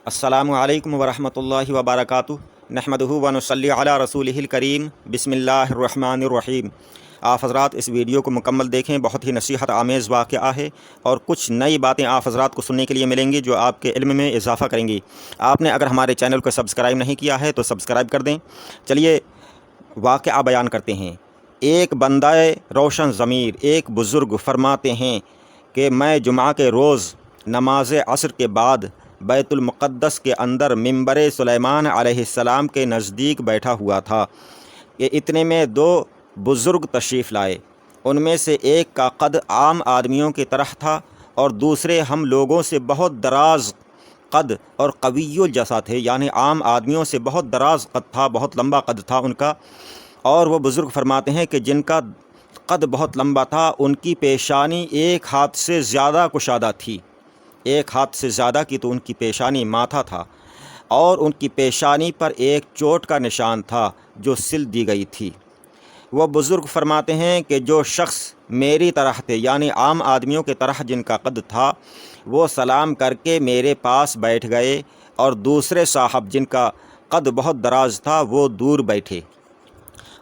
السلام علیکم ورحمۃ اللہ وبرکاتہ نحمدہ و نصلی علی رسولہ الکریم بسم اللہ الرحمن الرحیم۔ آپ حضرات اس ویڈیو کو مکمل دیکھیں، بہت ہی نصیحت آمیز واقعہ ہے اور کچھ نئی باتیں آپ حضرات کو سننے کے لیے ملیں گی جو آپ کے علم میں اضافہ کریں گی۔ آپ نے اگر ہمارے چینل کو سبسکرائب نہیں کیا ہے تو سبسکرائب کر دیں۔ چلیے واقعہ بیان کرتے ہیں۔ ایک بندہ روشن ضمیر ایک بزرگ فرماتے ہیں کہ میں جمعہ کے روز نماز عصر کے بعد بیت المقدس کے اندر منبر سلیمان علیہ السلام کے نزدیک بیٹھا ہوا تھا کہ اتنے میں دو بزرگ تشریف لائے۔ ان میں سے ایک کا قد عام آدمیوں کی طرح تھا اور دوسرے ہم لوگوں سے بہت دراز قد اور قوی الجسا تھے، یعنی عام آدمیوں سے بہت دراز قد تھا، بہت لمبا قد تھا ان کا۔ اور وہ بزرگ فرماتے ہیں کہ جن کا قد بہت لمبا تھا ان کی پیشانی ایک ہاتھ سے زیادہ کشادہ تھی، ایک ہاتھ سے زیادہ کی تو ان کی پیشانی ماتھا تھا، اور ان کی پیشانی پر ایک چوٹ کا نشان تھا جو سل دی گئی تھی۔ وہ بزرگ فرماتے ہیں کہ جو شخص میری طرح تھے، یعنی عام آدمیوں کی طرح جن کا قد تھا، وہ سلام کر کے میرے پاس بیٹھ گئے، اور دوسرے صاحب جن کا قد بہت دراز تھا وہ دور بیٹھے۔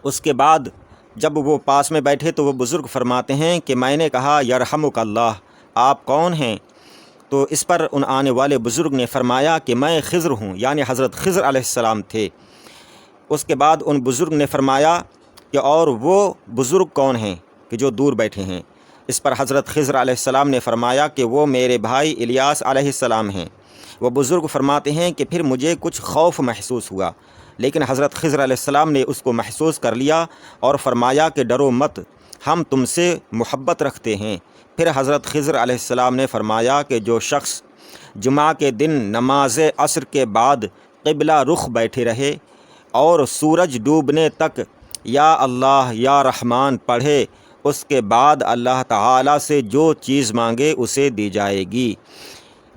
اس کے بعد جب وہ پاس میں بیٹھے تو وہ بزرگ فرماتے ہیں کہ میں نے کہا یرحمک اللہ، آپ کون ہیں؟ تو اس پر ان آنے والے بزرگ نے فرمایا کہ میں خضر ہوں، یعنی حضرت خضر علیہ السلام تھے۔ اس کے بعد ان بزرگ نے فرمایا کہ اور وہ بزرگ کون ہیں کہ جو دور بیٹھے ہیں؟ اس پر حضرت خضر علیہ السلام نے فرمایا کہ وہ میرے بھائی الیاس علیہ السلام ہیں۔ وہ بزرگ فرماتے ہیں کہ پھر مجھے کچھ خوف محسوس ہوا، لیکن حضرت خضر علیہ السلام نے اس کو محسوس کر لیا اور فرمایا کہ ڈرو مت، ہم تم سے محبت رکھتے ہیں۔ پھر حضرت خضر علیہ السلام نے فرمایا کہ جو شخص جمعہ کے دن نماز عصر کے بعد قبلہ رخ بیٹھے رہے اور سورج ڈوبنے تک یا اللہ یا رحمان پڑھے، اس کے بعد اللہ تعالیٰ سے جو چیز مانگے اسے دی جائے گی۔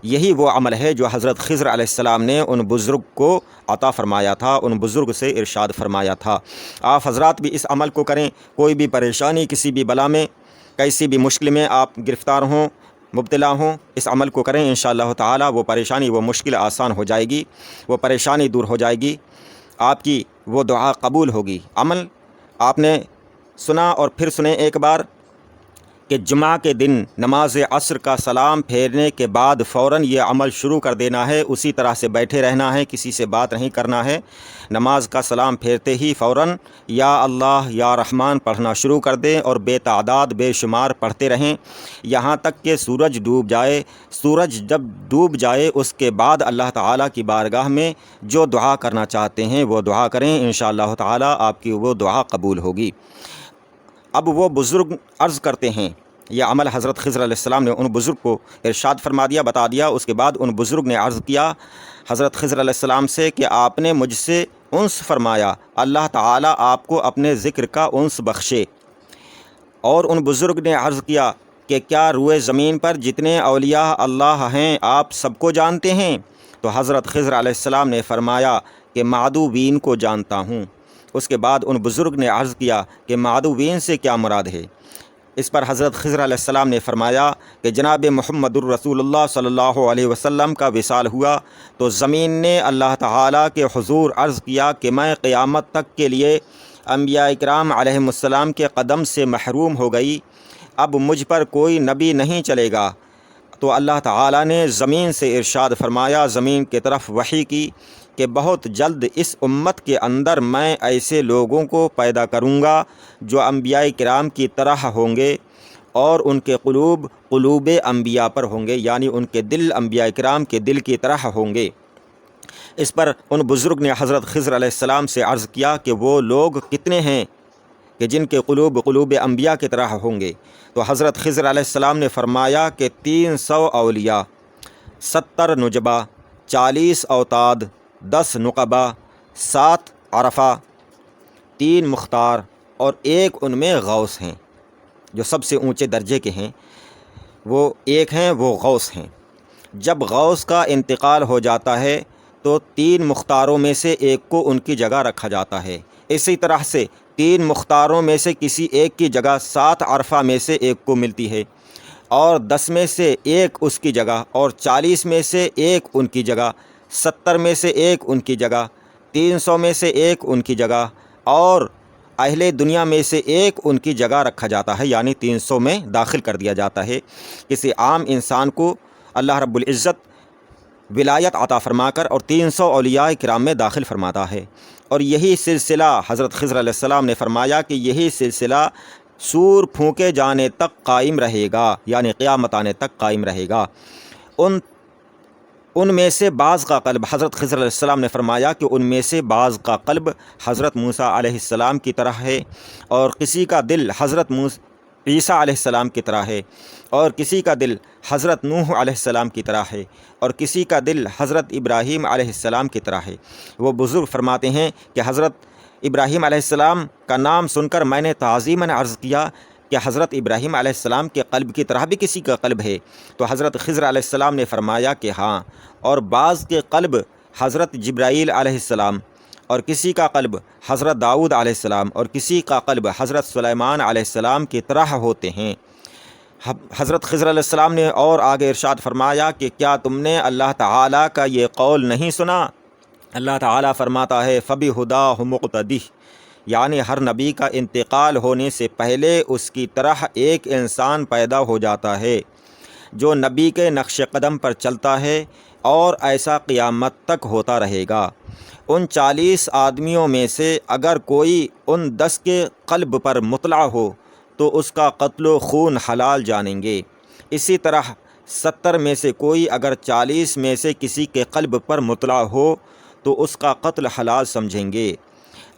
یہی وہ عمل ہے جو حضرت خضر علیہ السلام نے ان بزرگ کو عطا فرمایا تھا، ان بزرگ سے ارشاد فرمایا تھا۔ آپ حضرات بھی اس عمل کو کریں۔ کوئی بھی پریشانی، کسی بھی بلا میں، کیسی بھی مشکل میں آپ گرفتار ہوں، مبتلا ہوں، اس عمل کو کریں، انشاءاللہ تعالی وہ پریشانی، وہ مشکل آسان ہو جائے گی، وہ پریشانی دور ہو جائے گی، آپ کی وہ دعا قبول ہوگی۔ عمل آپ نے سنا اور پھر سنیں ایک بار کہ جمعہ کے دن نماز عصر کا سلام پھیرنے کے بعد فوراً یہ عمل شروع کر دینا ہے، اسی طرح سے بیٹھے رہنا ہے، کسی سے بات نہیں کرنا ہے۔ نماز کا سلام پھیرتے ہی فوراً یا اللہ یا رحمان پڑھنا شروع کر دیں اور بے تعداد بے شمار پڑھتے رہیں یہاں تک کہ سورج ڈوب جائے۔ سورج جب ڈوب جائے اس کے بعد اللہ تعالیٰ کی بارگاہ میں جو دعا کرنا چاہتے ہیں وہ دعا کریں، انشاءاللہ تعالیٰ آپ کی وہ دعا قبول ہوگی۔ اب وہ بزرگ عرض کرتے ہیں، یہ عمل حضرت خضر علیہ السلام نے ان بزرگ کو ارشاد فرما دیا، بتا دیا۔ اس کے بعد ان بزرگ نے عرض کیا حضرت خضر علیہ السلام سے کہ آپ نے مجھ سے انس فرمایا، اللہ تعالیٰ آپ کو اپنے ذکر کا انس بخشے۔ اور ان بزرگ نے عرض کیا کہ کیا روئے زمین پر جتنے اولیاء اللہ ہیں آپ سب کو جانتے ہیں؟ تو حضرت خضر علیہ السلام نے فرمایا کہ معدوین کو جانتا ہوں۔ اس کے بعد ان بزرگ نے عرض کیا کہ معدوین سے کیا مراد ہے؟ اس پر حضرت خضر علیہ السلام نے فرمایا کہ جناب محمد الرسول اللہ صلی اللہ علیہ وسلم کا وصال ہوا تو زمین نے اللہ تعالیٰ کے حضور عرض کیا کہ میں قیامت تک کے لیے انبیاء اکرام علیہم السلام کے قدم سے محروم ہو گئی، اب مجھ پر کوئی نبی نہیں چلے گا۔ تو اللہ تعالیٰ نے زمین سے ارشاد فرمایا، زمین کی طرف وحی کی کہ بہت جلد اس امت کے اندر میں ایسے لوگوں کو پیدا کروں گا جو انبیاء کرام کی طرح ہوں گے اور ان کے قلوب انبیاء پر ہوں گے، یعنی ان کے دل انبیاء کرام کے دل کی طرح ہوں گے۔ اس پر ان بزرگ نے حضرت خضر علیہ السلام سے عرض کیا کہ وہ لوگ کتنے ہیں کہ جن کے قلوب انبیاء کی طرح ہوں گے؟ تو حضرت خضر علیہ السلام نے فرمایا کہ 300 اولیاء، 70 نجبہ، 40 اوتاد، 10 نقبہ، 7 عرفہ، 3 مختار اور ایک ان میں غوث ہیں، جو سب سے اونچے درجے کے ہیں۔ وہ ایک ہیں، وہ غوث ہیں۔ جب غوث کا انتقال ہو جاتا ہے تو 3 مختاروں میں سے ایک کو ان کی جگہ رکھا جاتا ہے۔ اسی طرح سے 3 مختاروں میں سے کسی ایک کی جگہ 7 عرفہ میں سے ایک کو ملتی ہے، اور 10 میں سے ایک اس کی جگہ، اور 40 میں سے ایک ان کی جگہ، 70 میں سے ایک ان کی جگہ، 300 میں سے ایک ان کی جگہ، اور اہل دنیا میں سے ایک ان کی جگہ رکھا جاتا ہے، یعنی 300 میں داخل کر دیا جاتا ہے۔ کسی عام انسان کو اللہ رب العزت ولایت عطا فرما کر اور 300 اولیاء کرام میں داخل فرماتا ہے، اور یہی سلسلہ حضرت خضر علیہ السلام نے فرمایا کہ یہی سلسلہ سور پھونکے جانے تک قائم رہے گا، یعنی قیامت آنے تک قائم رہے گا۔ ان میں سے بعض کا قلب، حضرت خضر علیہ السلام نے فرمایا کہ ان میں سے بعض کا قلب حضرت موسیٰ علیہ السلام کی طرح ہے، اور کسی کا دل حضرت عیسیٰ علیہ السلام کی طرح ہے، اور کسی کا دل حضرت نوح علیہ السلام کی طرح ہے، اور کسی کا دل حضرت ابراہیم علیہ السلام کی طرح ہے۔ وہ بزرگ فرماتے ہیں کہ حضرت ابراہیم علیہ السلام کا نام سن کر میں نے تعظیماً عرض کیا کہ حضرت ابراہیم علیہ السلام کے قلب کی طرح بھی کسی کا قلب ہے؟ تو حضرت خضر علیہ السلام نے فرمایا کہ ہاں، اور بعض کے قلب حضرت جبرائیل علیہ السلام، اور کسی کا قلب حضرت داؤد علیہ السلام، اور کسی کا قلب حضرت سلیمان علیہ السلام کی طرح ہوتے ہیں۔ حضرت خضر علیہ السلام نے اور آگے ارشاد فرمایا کہ کیا تم نے اللہ تعالیٰ کا یہ قول نہیں سنا؟ اللہ تعالیٰ فرماتا ہے فَبِهُدَاهُ مُقْتَدِهْ، یعنی ہر نبی کا انتقال ہونے سے پہلے اس کی طرح ایک انسان پیدا ہو جاتا ہے جو نبی کے نقش قدم پر چلتا ہے، اور ایسا قیامت تک ہوتا رہے گا۔ ان 40 آدمیوں میں سے اگر کوئی ان 10 کے قلب پر مطلع ہو تو اس کا قتل و خون حلال جانیں گے، اسی طرح 70 میں سے کوئی اگر 40 میں سے کسی کے قلب پر مطلع ہو تو اس کا قتل حلال سمجھیں گے۔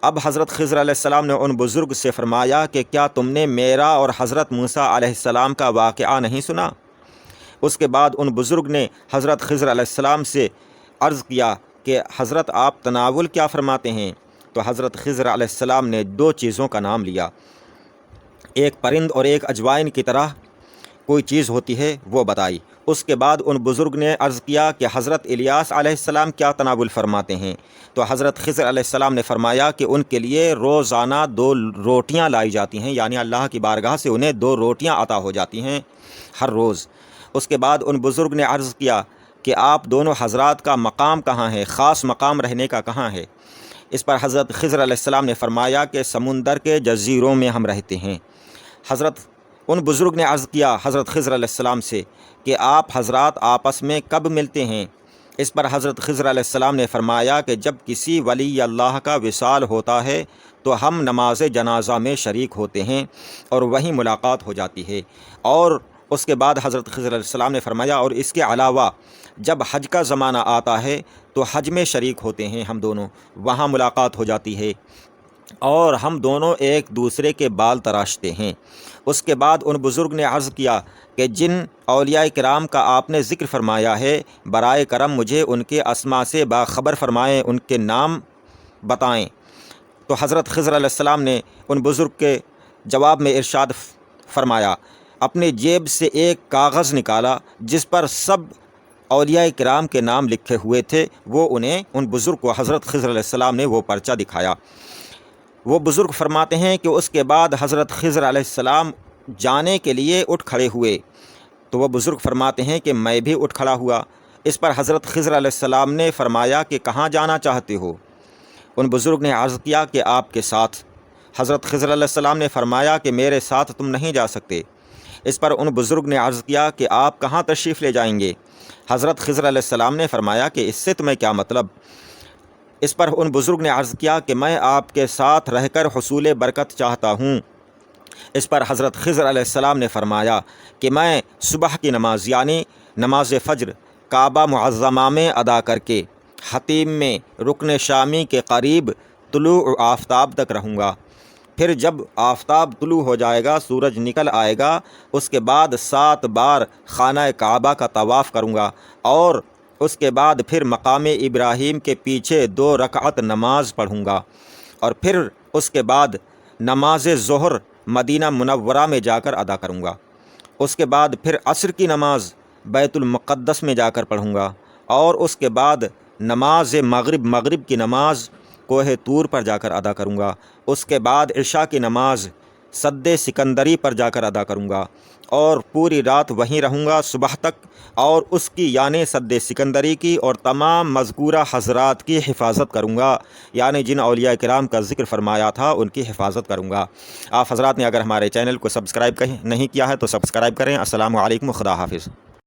اب حضرت خضر علیہ السلام نے ان بزرگ سے فرمایا کہ کیا تم نے میرا اور حضرت موسیٰ علیہ السلام کا واقعہ نہیں سنا؟ اس کے بعد ان بزرگ نے حضرت خضر علیہ السلام سے عرض کیا کہ حضرت آپ تناول کیا فرماتے ہیں؟ تو حضرت خضر علیہ السلام نے 2 چیزوں کا نام لیا، ایک پرند اور ایک اجوائن کی طرح کوئی چیز ہوتی ہے وہ بتائی۔ اس کے بعد ان بزرگ نے عرض کیا کہ حضرت الیاس علیہ السلام کیا تناول فرماتے ہیں؟ تو حضرت خضر علیہ السلام نے فرمایا کہ ان کے لیے روزانہ 2 روٹیاں لائی جاتی ہیں، یعنی اللہ کی بارگاہ سے انہیں 2 روٹیاں عطا ہو جاتی ہیں ہر روز۔ اس کے بعد ان بزرگ نے عرض کیا کہ آپ دونوں حضرات کا مقام کہاں ہے، خاص مقام رہنے کا کہاں ہے؟ اس پر حضرت خضر علیہ السلام نے فرمایا کہ سمندر کے جزیروں میں ہم رہتے ہیں۔ ان بزرگ نے عرض کیا حضرت خضر علیہ السلام سے کہ آپ حضرات آپس میں کب ملتے ہیں؟ اس پر حضرت خضر علیہ السلام نے فرمایا کہ جب کسی ولی اللہ کا وصال ہوتا ہے تو ہم نماز جنازہ میں شریک ہوتے ہیں اور وہیں ملاقات ہو جاتی ہے۔ اور اس کے بعد حضرت خضر علیہ السلام نے فرمایا اور اس کے علاوہ جب حج کا زمانہ آتا ہے تو حج میں شریک ہوتے ہیں ہم دونوں، وہاں ملاقات ہو جاتی ہے اور ہم دونوں ایک دوسرے کے بال تراشتے ہیں۔ اس کے بعد ان بزرگ نے عرض کیا کہ جن اولیاء کرام کا آپ نے ذکر فرمایا ہے برائے کرم مجھے ان کے اسماء سے باخبر فرمائیں، ان کے نام بتائیں۔ تو حضرت خضر علیہ السلام نے ان بزرگ کے جواب میں ارشاد فرمایا، اپنے جیب سے ایک کاغذ نکالا جس پر سب اولیاء کرام کے نام لکھے ہوئے تھے، وہ انہیں ان بزرگ کو حضرت خضر علیہ السلام نے وہ پرچہ دکھایا۔ وہ بزرگ فرماتے ہیں کہ اس کے بعد حضرت خضر علیہ السلام جانے کے لیے اٹھ کھڑے ہوئے تو وہ بزرگ فرماتے ہیں کہ میں بھی اٹھ کھڑا ہوا۔ اس پر حضرت خضر علیہ السلام نے فرمایا کہ کہاں جانا چاہتے ہو؟ ان بزرگ نے عرض کیا کہ آپ کے ساتھ۔ حضرت خضر علیہ السلام نے فرمایا کہ میرے ساتھ تم نہیں جا سکتے۔ اس پر ان بزرگ نے عرض کیا کہ آپ کہاں تشریف لے جائیں گے؟ حضرت خضر علیہ السلام نے فرمایا کہ اس سے تمہیں کیا مطلب؟ اس پر ان بزرگ نے عرض کیا کہ میں آپ کے ساتھ رہ کر حصول برکت چاہتا ہوں۔ اس پر حضرت خضر علیہ السلام نے فرمایا کہ میں صبح کی نماز یعنی نماز فجر کعبہ معظمہ میں ادا کر کے حتیم میں رکن شامی کے قریب طلوع آفتاب تک رہوں گا، پھر جب آفتاب طلوع ہو جائے گا، سورج نکل آئے گا، اس کے بعد 7 بار خانہ کعبہ کا طواف کروں گا اور اس کے بعد پھر مقام ابراہیم کے پیچھے 2 رکعت نماز پڑھوں گا، اور پھر اس کے بعد نماز ظہر مدینہ منورہ میں جا کر ادا کروں گا، اس کے بعد پھر عصر کی نماز بیت المقدس میں جا کر پڑھوں گا، اور اس کے بعد نماز مغرب کی نماز کوہ طور پر جا کر ادا کروں گا، اس کے بعد عشاء کی نماز سد سکندری پر جا کر ادا کروں گا اور پوری رات وہیں رہوں گا صبح تک، اور اس کی یعنی سد سکندری کی اور تمام مذکورہ حضرات کی حفاظت کروں گا، یعنی جن اولیاء کرام کا ذکر فرمایا تھا ان کی حفاظت کروں گا۔ آپ حضرات نے اگر ہمارے چینل کو سبسکرائب نہیں کیا ہے تو سبسکرائب کریں۔ السلام علیکم، خدا حافظ۔